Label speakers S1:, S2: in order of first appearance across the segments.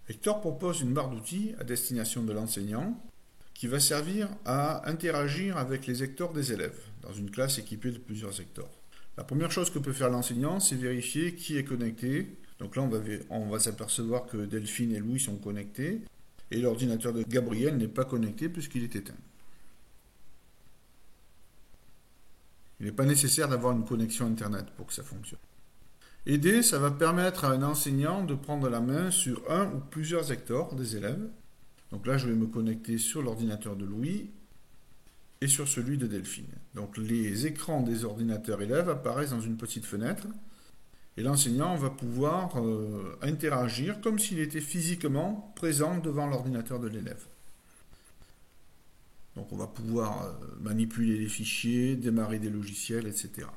S1: Hector propose une barre d'outils à destination de l'enseignant qui va servir à interagir avec les Hectors des élèves dans une classe équipée de plusieurs Hectors. La première chose que peut faire l'enseignant, c'est vérifier qui est connecté. Donc là, on va s'apercevoir que Delphine et Louis sont connectés et l'ordinateur de Gabriel n'est pas connecté puisqu'il est éteint. Il n'est pas nécessaire d'avoir une connexion Internet pour que ça fonctionne. Aider, ça va permettre à un enseignant de prendre la main sur un ou plusieurs Hectors des élèves. Donc là, je vais me connecter sur l'ordinateur de Louis et sur celui de Delphine. Donc les écrans des ordinateurs élèves apparaissent dans une petite fenêtre et l'enseignant va pouvoir interagir comme s'il était physiquement présent devant l'ordinateur de l'élève. Donc on va pouvoir manipuler les fichiers, démarrer des logiciels, etc.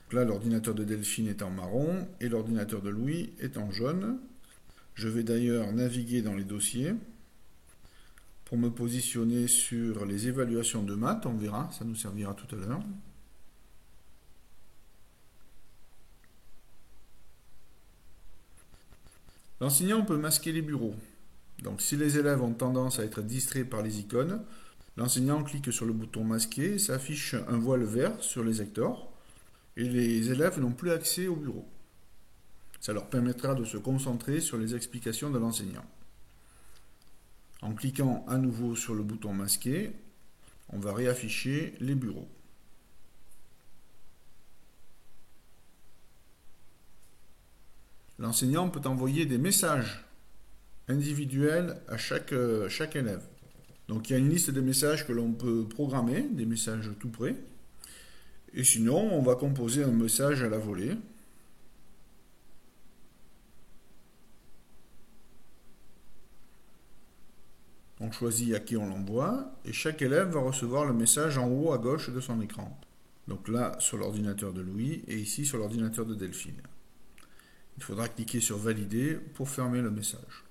S1: Donc là, l'ordinateur de Delphine est en marron et l'ordinateur de Louis est en jaune. Je vais d'ailleurs naviguer dans les dossiers pour me positionner sur les évaluations de maths, on verra, ça nous servira tout à l'heure. L'enseignant peut masquer les bureaux. Donc si les élèves ont tendance à être distraits par les icônes, l'enseignant clique sur le bouton masquer et ça affiche un voile vert sur les Hectors et les élèves n'ont plus accès au bureau. Ça leur permettra de se concentrer sur les explications de l'enseignant. En cliquant à nouveau sur le bouton masqué, on va réafficher les bureaux. L'enseignant peut envoyer des messages individuels à chaque élève. Donc il y a une liste de messages que l'on peut programmer, des messages tout prêts. Et sinon, on va composer un message à la volée. On choisit à qui on l'envoie et chaque élève va recevoir le message en haut à gauche de son écran. Donc là sur l'ordinateur de Louis et ici sur l'ordinateur de Delphine. Il faudra cliquer sur valider pour fermer le message.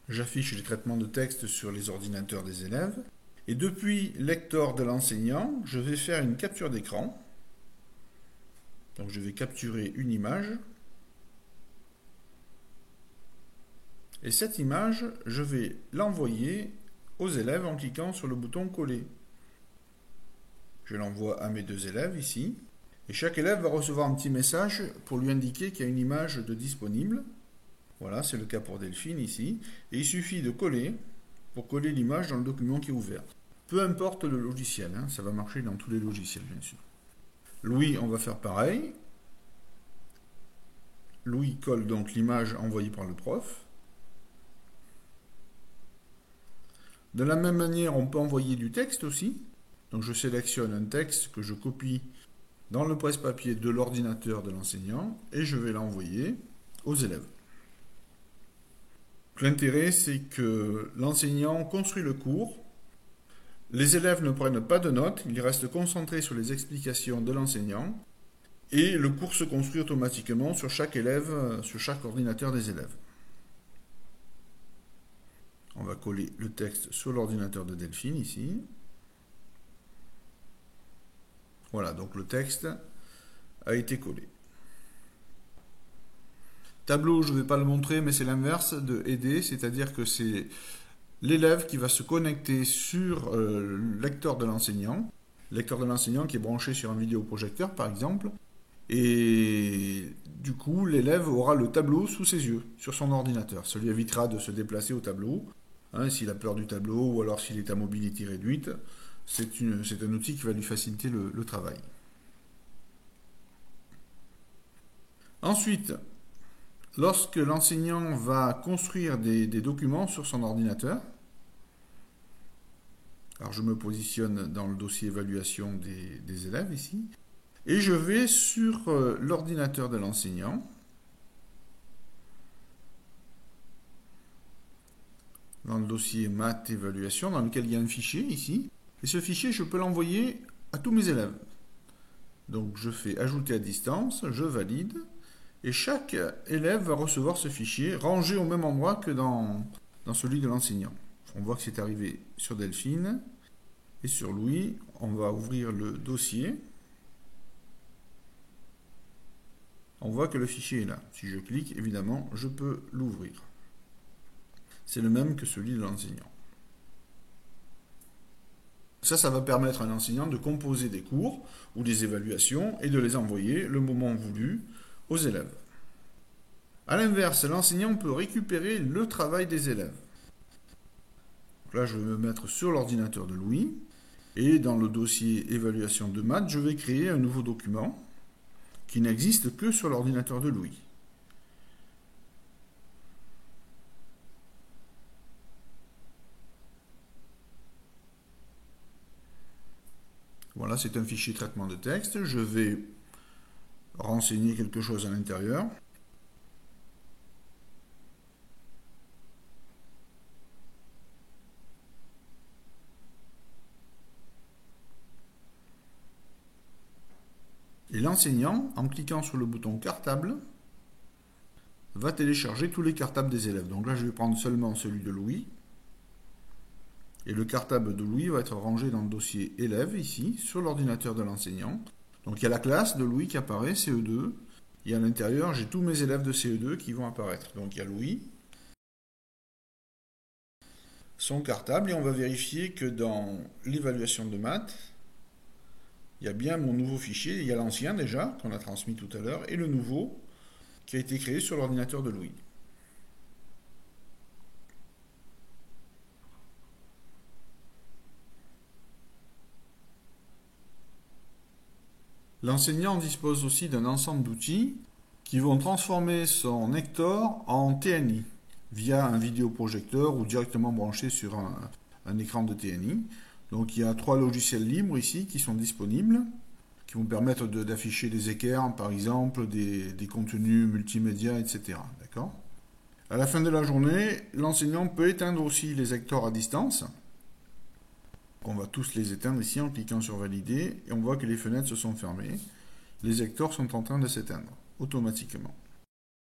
S1: J'affiche les traitements de texte sur les ordinateurs des élèves et depuis l'Hector de l'enseignant, je vais faire une capture d'écran. Donc je vais capturer une image. Et cette image, je vais l'envoyer aux élèves en cliquant sur le bouton coller. Je l'envoie à mes deux élèves ici. Et chaque élève va recevoir un petit message pour lui indiquer qu'il y a une image de disponible. Voilà, c'est le cas pour Delphine ici. Et il suffit de coller pour coller l'image dans le document qui est ouvert. Peu importe le logiciel, hein, ça va marcher dans tous les logiciels bien sûr. Louis, on va faire pareil. Louis colle donc l'image envoyée par le prof. De la même manière, on peut envoyer du texte aussi. Donc je sélectionne un texte que je copie dans le presse-papier de l'ordinateur de l'enseignant et je vais l'envoyer aux élèves. L'intérêt, c'est que l'enseignant construit le cours. Les élèves ne prennent pas de notes, ils restent concentrés sur les explications de l'enseignant et le cours se construit automatiquement sur chaque élève, sur chaque ordinateur des élèves. On va coller le texte sur l'ordinateur de Delphine ici. Voilà, donc le texte a été collé. Tableau, je ne vais pas le montrer, mais c'est l'inverse de aider, c'est-à-dire que c'est l'élève qui va se connecter sur le lecteur de l'enseignant qui est branché sur un vidéoprojecteur par exemple, et du coup l'élève aura le tableau sous ses yeux, sur son ordinateur. Ça lui évitera de se déplacer au tableau, hein, s'il a peur du tableau ou alors s'il est à mobilité réduite. C'est un outil qui va lui faciliter le travail. Ensuite, lorsque l'enseignant va construire des documents sur son ordinateur, alors je me positionne dans le dossier évaluation des élèves ici, et je vais sur l'ordinateur de l'enseignant, dans le dossier maths évaluation, dans lequel il y a un fichier ici, et ce fichier je peux l'envoyer à tous mes élèves. Donc je fais ajouter à distance, je valide, et chaque élève va recevoir ce fichier rangé au même endroit que dans celui de l'enseignant. On voit que c'est arrivé sur Delphine et sur Louis. On va ouvrir le dossier. on voit que le fichier est là. Si je clique, évidemment, je peux l'ouvrir. C'est le même que celui de l'enseignant. Ça va permettre à un enseignant de composer des cours ou des évaluations et de les envoyer le moment voulu aux élèves. A l'inverse, l'enseignant peut récupérer le travail des élèves. Donc là, je vais me mettre sur l'ordinateur de Louis et dans le dossier évaluation de maths, je vais créer un nouveau document qui n'existe que sur l'ordinateur de Louis. Voilà, c'est un fichier traitement de texte. Je vais renseigner quelque chose à l'intérieur. Et l'enseignant, en cliquant sur le bouton cartable, va télécharger tous les cartables des élèves. Donc là, je vais prendre seulement celui de Louis. Et le cartable de Louis va être rangé dans le dossier élèves, ici, sur l'ordinateur de l'enseignant. Donc il y a la classe de Louis qui apparaît, CE2. Et à l'intérieur, j'ai tous mes élèves de CE2 qui vont apparaître. Donc il y a Louis, son cartable, et on va vérifier que dans l'évaluation de maths, il y a bien mon nouveau fichier. Il y a l'ancien déjà, qu'on a transmis tout à l'heure, et le nouveau, qui a été créé sur l'ordinateur de Louis. L'enseignant dispose aussi d'un ensemble d'outils qui vont transformer son Hector en TNI via un vidéoprojecteur ou directement branché sur un écran de TNI. Donc il y a 3 logiciels libres ici qui sont disponibles, qui vont permettre d'afficher des équerres, par exemple, des contenus multimédia, etc. D'accord ? À la fin de la journée, l'enseignant peut éteindre aussi les Hector à distance. On va tous les éteindre ici en cliquant sur valider et on voit que les fenêtres se sont fermées. Les Hector sont en train de s'éteindre automatiquement.